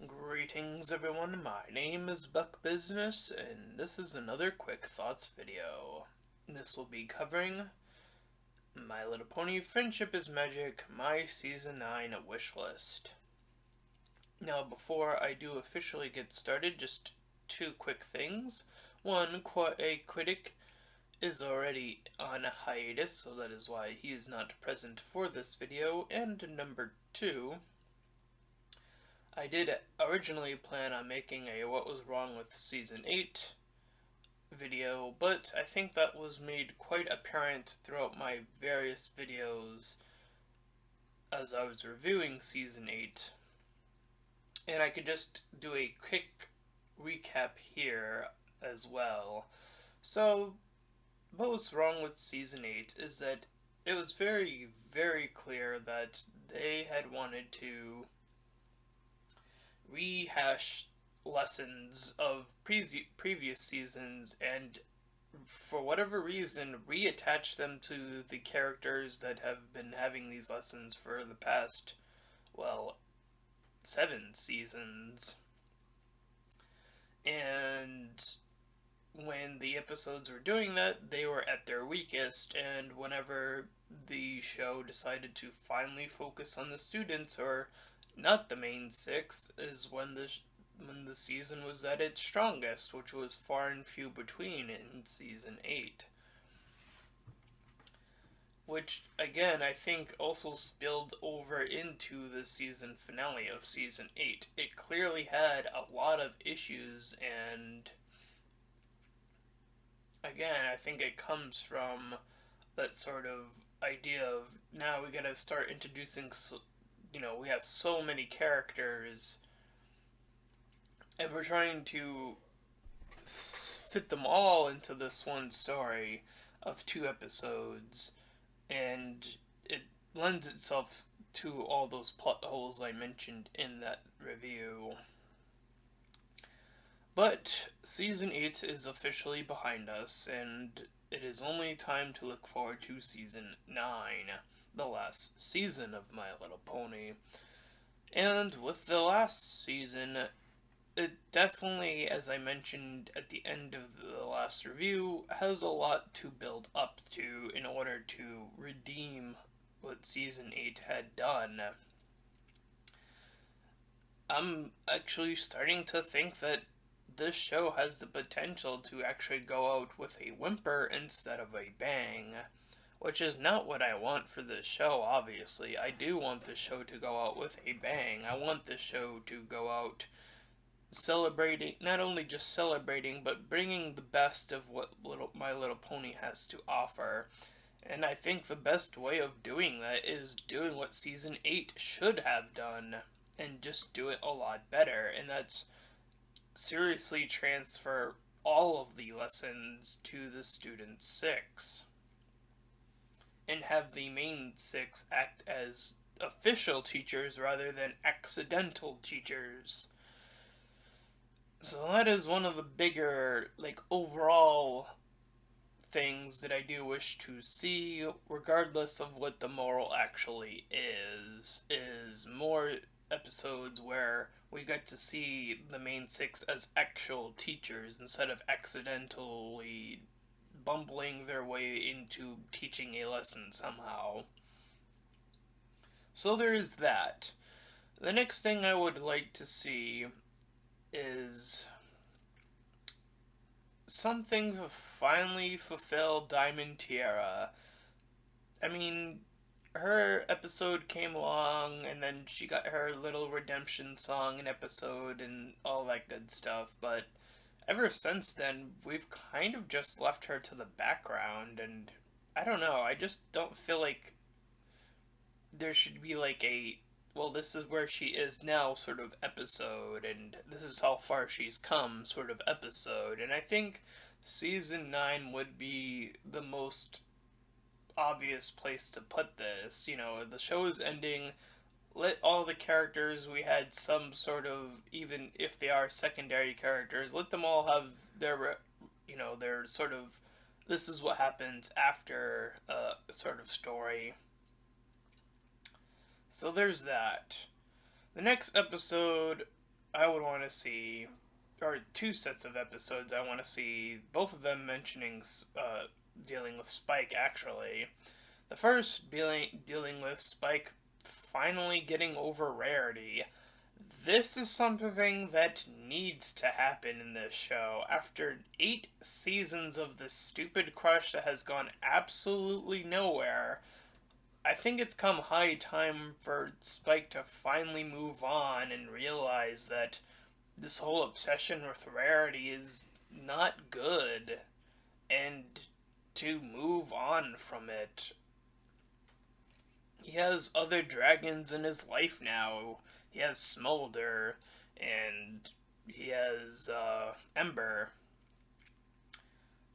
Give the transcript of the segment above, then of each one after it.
Greetings everyone, my name is Buck Business, and this is another Quick Thoughts video. This will be covering My Little Pony Friendship is Magic, my Season 9 wish list. Now before I do officially get started, just two quick things. One, a critic is already on a hiatus, so that is why he is not present for this video, and number two, I did originally plan on making a What Was Wrong with Season 8 video, but I think that was made quite apparent throughout my various videos as I was reviewing Season 8. And I could just do a quick recap here as well. So, what was wrong with Season 8 is that it was very, very clear that they had wanted to rehash lessons of previous seasons and for whatever reason reattach them to the characters that have been having these lessons for the past, well, 7 seasons. And when the episodes were doing that, they were at their weakest, and whenever the show decided to finally focus on the students, or not the main 6, is when the season was at its strongest, which was far and few between in Season 8. Which, again, I think also spilled over into the season finale of Season 8. It clearly had a lot of issues, and again, I think it comes from that sort of idea of now we gotta start introducing, we have so many characters and we're trying to fit them all into this one story of 2 episodes, and it lends itself to all those plot holes I mentioned in that review. But Season 8 is officially behind us, and it is only time to look forward to Season 9, the last season of My Little Pony. And with the last season, it definitely, as I mentioned at the end of the last review, has a lot to build up to in order to redeem what Season 8 had done. I'm actually starting to think that this show has the potential to actually go out with a whimper instead of a bang, which is not what I want for this show, obviously. I do want the show to go out with a bang. I want the show to go out celebrating, not only just celebrating, but bringing the best of what My Little Pony has to offer. And I think the best way of doing that is doing what Season 8 should have done, and just do it a lot better, and that's seriously transfer all of the lessons to the Student 6. And have the main 6 act as official teachers rather than accidental teachers. So that is one of the bigger, overall things that I do wish to see, regardless of what the moral actually is more episodes where we get to see the main 6 as actual teachers instead of accidentally bumbling their way into teaching a lesson somehow. So there is that. The next thing I would like to see is something to finally fulfill Diamond Tiara. I mean, her episode came along, and then she got her little redemption song and episode and all that good stuff, but ever since then, we've kind of just left her to the background, and I don't know, I just don't feel like there should be well, this is where she is now sort of episode, and this is how far she's come sort of episode, and I think Season 9 would be the most obvious place to put this. The show is ending, let all the characters we had some sort of, even if they are secondary characters, let them all have their, their sort of, this is what happens after sort of story. So there's that. The next episode I would want to see, or two sets of episodes I want to see, both of them mentioning dealing with Spike, actually. The first dealing with Spike finally getting over Rarity. This is something that needs to happen in this show. After 8 seasons of this stupid crush that has gone absolutely nowhere, I think it's come high time for Spike to finally move on and realize that this whole obsession with Rarity is not good, and to move on from it. He has other dragons in his life now. He has Smolder, and he has Ember.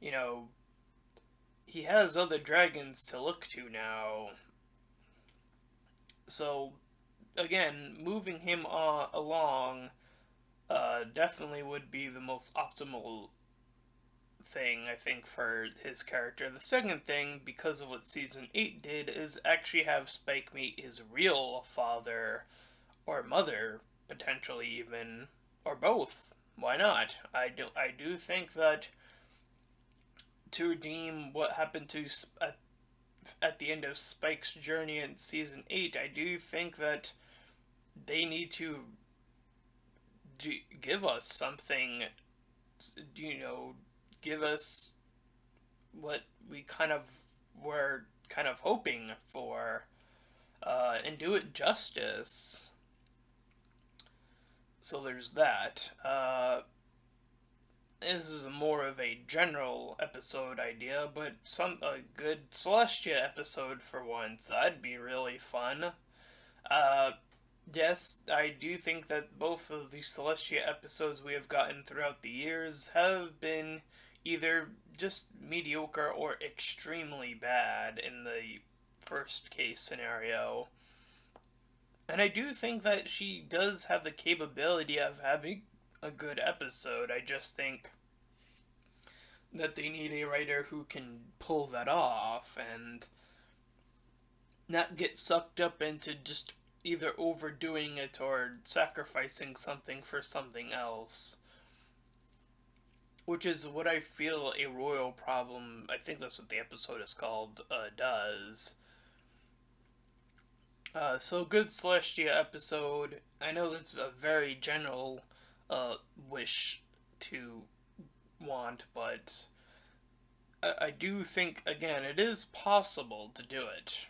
You know, he has other dragons to look to now. So, again, moving him along definitely would be the most optimal thing, I think, for his character. The second thing, because of what Season 8 did, is actually have Spike meet his real father or mother, potentially even, or both. Why not? I do think that to redeem what happened to at the end of Spike's journey in Season 8, I do think that they need to give us something, give us what we kind of were kind of hoping for, and do it justice. So there's that. This is more of a general episode idea, but a good Celestia episode for once. That'd be really fun. Uh, yes, I do think that both of the Celestia episodes we have gotten throughout the years have been either just mediocre or extremely bad in the first case scenario. And I do think that she does have the capability of having a good episode. I just think that they need a writer who can pull that off and not get sucked up into just either overdoing it or sacrificing something for something else. Which is what I feel a royal problem, I think that's what the episode is called, does. So good Celestia episode. I know that's a very general wish to want, but I do think, again, it is possible to do it.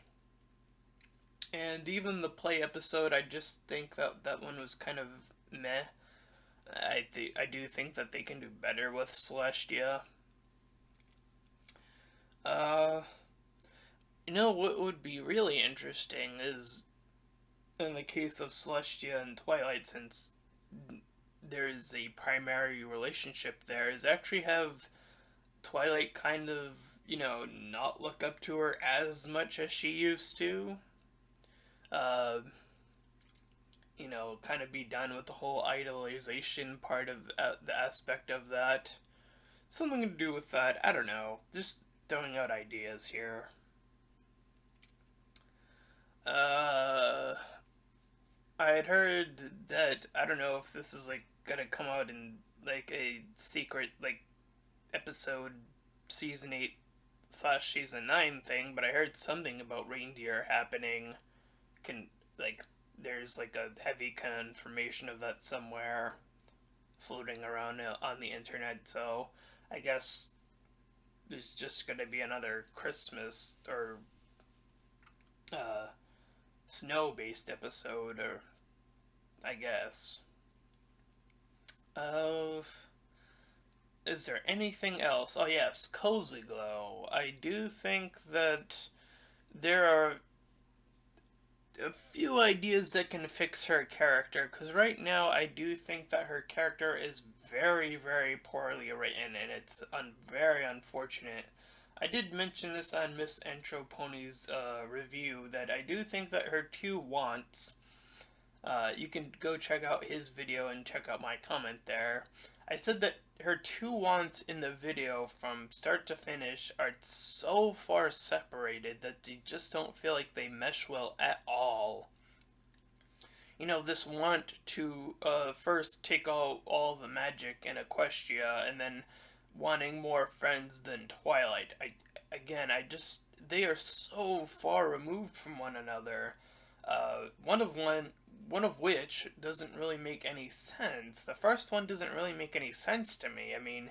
And even the play episode, I just think that that one was kind of meh. I do think that they can do better with Celestia. Uh, what would be really interesting is, in the case of Celestia and Twilight, since there is a primary relationship there, is actually have Twilight kind of, not look up to her as much as she used to. Uh, kind of be done with the whole idolization part of the aspect of that. Something to do with that. I don't know. Just throwing out ideas here. I had heard that, I don't know if this is like gonna come out in like a secret like episode season 8/season 9 thing, but I heard something about reindeer happening. Can like there's like a heavy confirmation of that somewhere floating around on the internet. So I guess there's just gonna be another Christmas or snow based episode, or I guess. Of Is there anything else? Oh yes, Cozy Glow. I do think that there are a few ideas that can fix her character, because right now I do think that her character is very, very poorly written, and it's very unfortunate. I did mention this on Miss Entro Pony's review, that I do think that her two wants, you can go check out his video and check out my comment there. I said that her two wants in the video from start to finish are so far separated that you just don't feel like they mesh well at all. this want to first take all the magic in Equestria and then wanting more friends than Twilight. I just, they are so far removed from one another. One of which doesn't really make any sense. The first one doesn't really make any sense to me. I mean,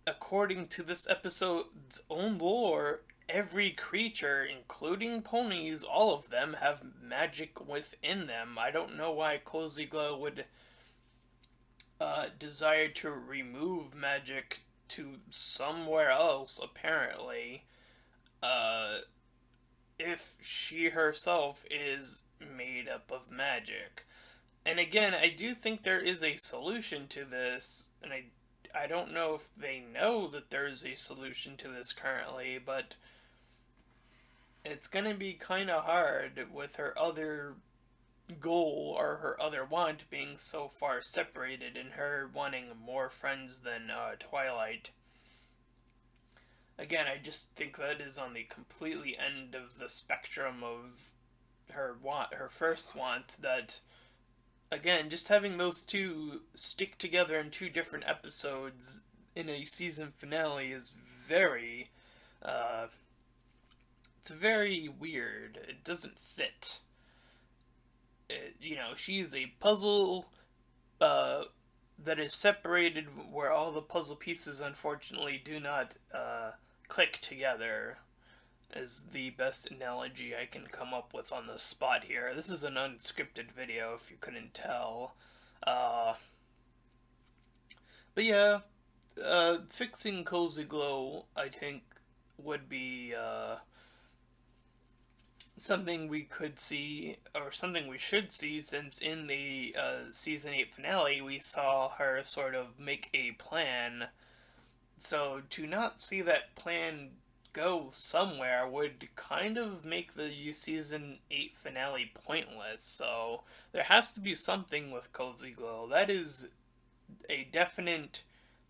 according to this episode's own lore, every creature, including ponies, all of them have magic within them. I don't know why Cozy Glow would desire to remove magic to somewhere else, apparently, uh, if she herself is made up of magic. And again, I do think there is a solution to this, and I don't know if they know that there's a solution to this currently, but it's gonna be kind of hard with her other goal or her other want being so far separated and her wanting more friends than Twilight. Again, I just think that is on the completely end of the spectrum of her first want. That again, just having those two stick together in two different episodes in a season finale is very, uh, it's very weird. It doesn't fit. She's a puzzle uh, that is separated where all the puzzle pieces unfortunately do not click together, is the best analogy I can come up with on the spot here. This is an unscripted video, if you couldn't tell. But yeah, fixing Cozy Glow, I think, would be something we could see, or something we should see, since in the season 8 finale we saw her sort of make a plan. So to not see that plan go somewhere would kind of make the season 8 finale pointless. So there has to be something with Cozy Glow. That is a definite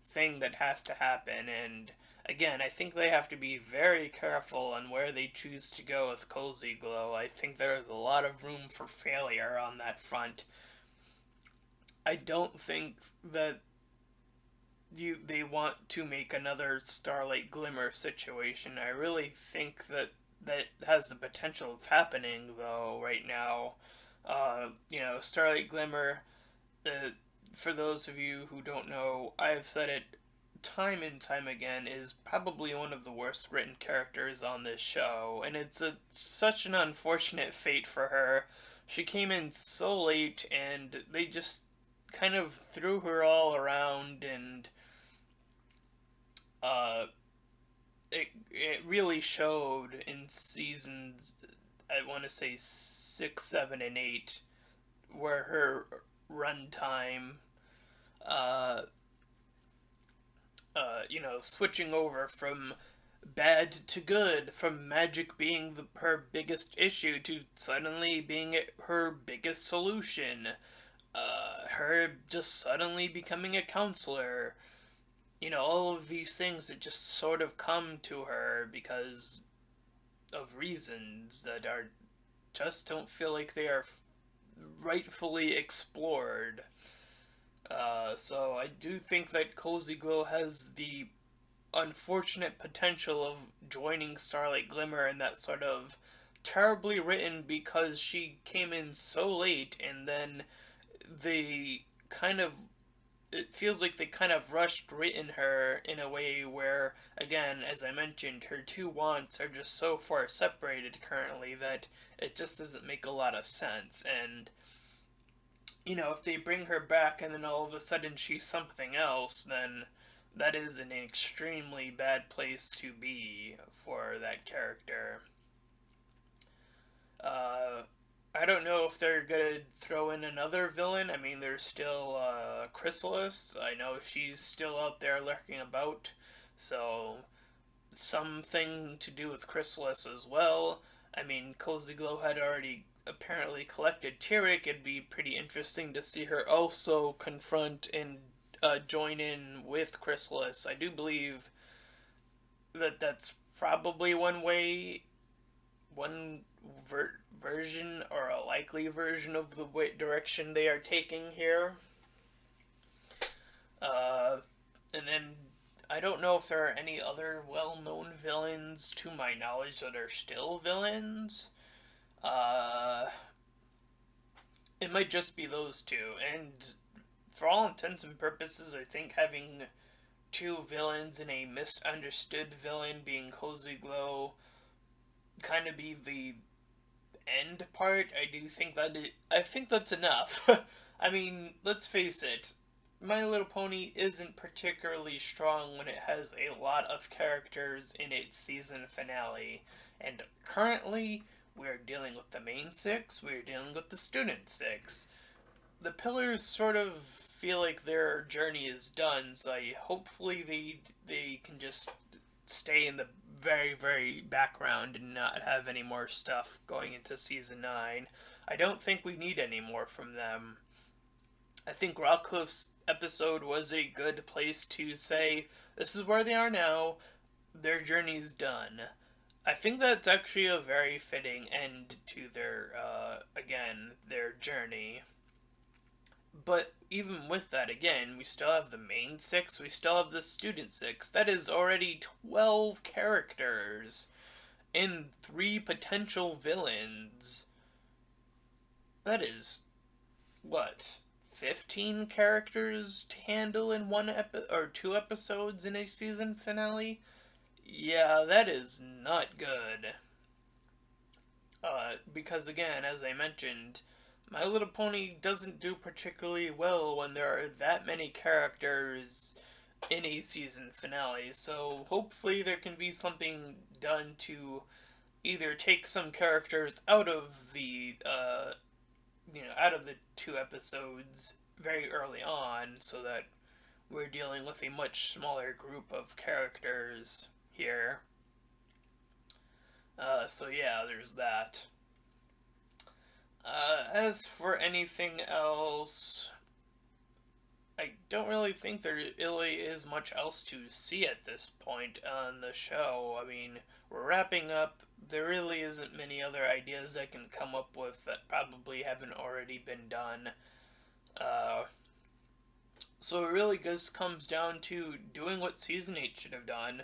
thing that has to happen, and again, I think they have to be very careful on where they choose to go with Cozy Glow. I think there is a lot of room for failure on that front. I don't think that they want to make another Starlight Glimmer situation. I really think that has the potential of happening, though, right now. Starlight Glimmer, uh, for those of you who don't know, I've said it time and time again, is probably one of the worst written characters on this show, and it's such an unfortunate fate for her. She came in so late, and they just kind of threw her all around, and uh, it really showed in seasons, I want to say 6, 7, and 8, where her runtime, uh, switching over from bad to good, from magic being her biggest issue to suddenly being her biggest solution, her just suddenly becoming a counselor. All of these things that just sort of come to her because of reasons that are just don't feel like they are rightfully explored. So I do think that Cozy Glow has the unfortunate potential of joining Starlight Glimmer, and that sort of terribly written because she came in so late, and then they kind of, it feels like they kind of rushed written her in a way where, again, as I mentioned, her two wants are just so far separated currently that it just doesn't make a lot of sense. And if they bring her back and then all of a sudden she's something else, then that is an extremely bad place to be for that character. Uh, I don't know if they're gonna throw in another villain. I mean, there's still Chrysalis. I know she's still out there lurking about, so something to do with Chrysalis as well. I mean, Cozy Glow had already apparently collected Tyrek. It'd be pretty interesting to see her also confront and join in with Chrysalis. I do believe that that's probably one way one version or a likely version of the direction they are taking here. And then I don't know if there are any other well-known villains to my knowledge that are still villains. Uh, it might just be those two, and for all intents and purposes, I think having two villains and a misunderstood villain being Cozy Glow kind of be the end part. I think that's enough. I mean, let's face it, My Little Pony isn't particularly strong when it has a lot of characters in its season finale. And currently, we're dealing with the main six, we're dealing with the student six. The pillars sort of feel like their journey is done, so hopefully they can just stay in the very, very background and not have any more stuff going into season 9. I don't think we need any more from them. I think Rockcliffe's episode was a good place to say, this is where they are now, their journey's done. I think that's actually a very fitting end to their journey. But even with that, again, we still have the main six, we still have the student six. That is already 12 characters and 3 potential villains. That is, what, 15 characters to handle in or 2 episodes in a season finale? Yeah, that is not good. Because again, as I mentioned, My Little Pony doesn't do particularly well when there are that many characters in a season finale, so hopefully there can be something done to either take some characters out of out of the 2 episodes very early on, so that we're dealing with a much smaller group of characters here. So yeah, there's that. As for anything else, I don't really think there really is much else to see at this point on the show. I mean, we're wrapping up. There really isn't many other ideas I can come up with that probably haven't already been done. So it really just comes down to doing what Season 8 should have done.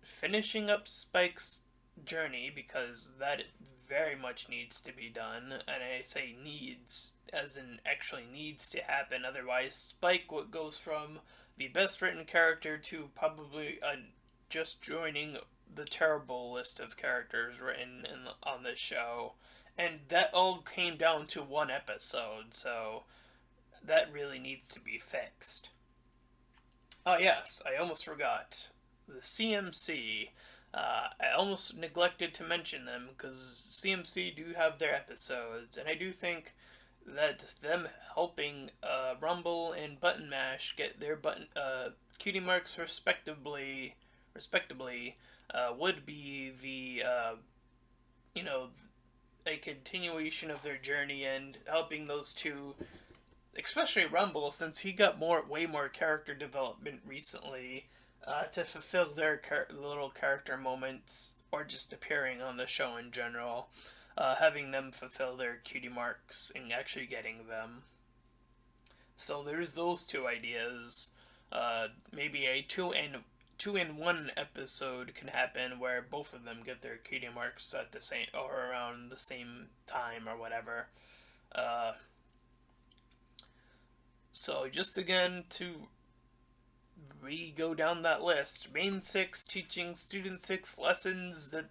Finishing up Spike's journey, because that very much needs to be done, and I say needs as in actually needs to happen. Otherwise, Spike goes from the best written character to probably just joining the terrible list of characters written on this show, and that all came down to one episode, so that really needs to be fixed. Oh yes, I almost forgot. The CMC. I almost neglected to mention them because CMC do have their episodes, and I do think that them helping Rumble and Button Mash get their cutie marks respectively would be the a continuation of their journey and helping those two, especially Rumble, since he got way more character development recently, to fulfill their little character moments, or just appearing on the show in general, having them fulfill their cutie marks and actually getting them. So there's those 2 ideas. Maybe a 2-in-1 episode can happen where both of them get their cutie marks at the same or around the same time or whatever. So just again to go down that list. Main 6 teaching Student 6 lessons that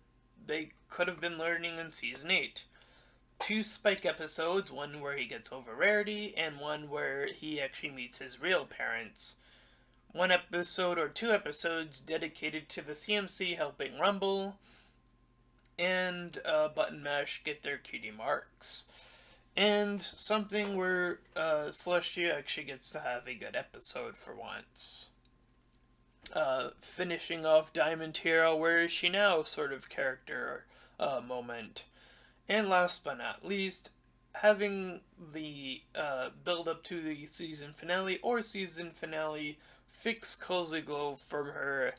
they could have been learning in Season 8. 2 Spike episodes, one where he gets over Rarity, and one where he actually meets his real parents. 1 episode or 2 episodes dedicated to the CMC helping Rumble, and Button Mash get their cutie marks. And something where Celestia actually gets to have a good episode for once. Finishing off Diamond Hero, Where Is She Now sort of character moment. And last but not least, having the build up to the season finale fix Cozy Glow from her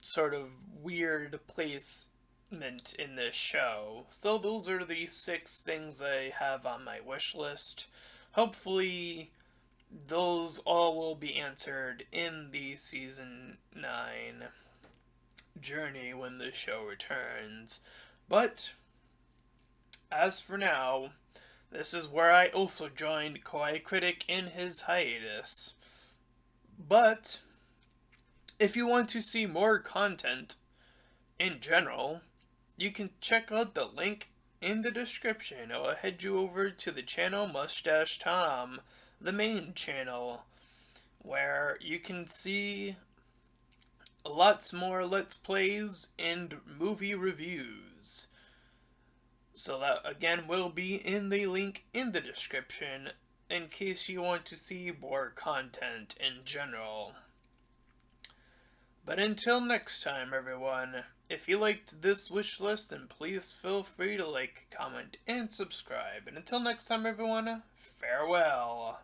sort of weird place excitement in this show. So those are the 6 things I have on my wish list. Hopefully, those all will be answered in the season 9 journey when the show returns. But as for now, this is where I also joined Kawaii Critic in his hiatus. But if you want to see more content in general, you can check out the link in the description. It will head you over to the channel Mustache Tom, the main channel, where you can see lots more Let's Plays and movie reviews. So that again will be in the link in the description in case you want to see more content in general. But until next time, everyone, if you liked this wish list, then please feel free to like, comment, and subscribe. And until next time, everyone, farewell.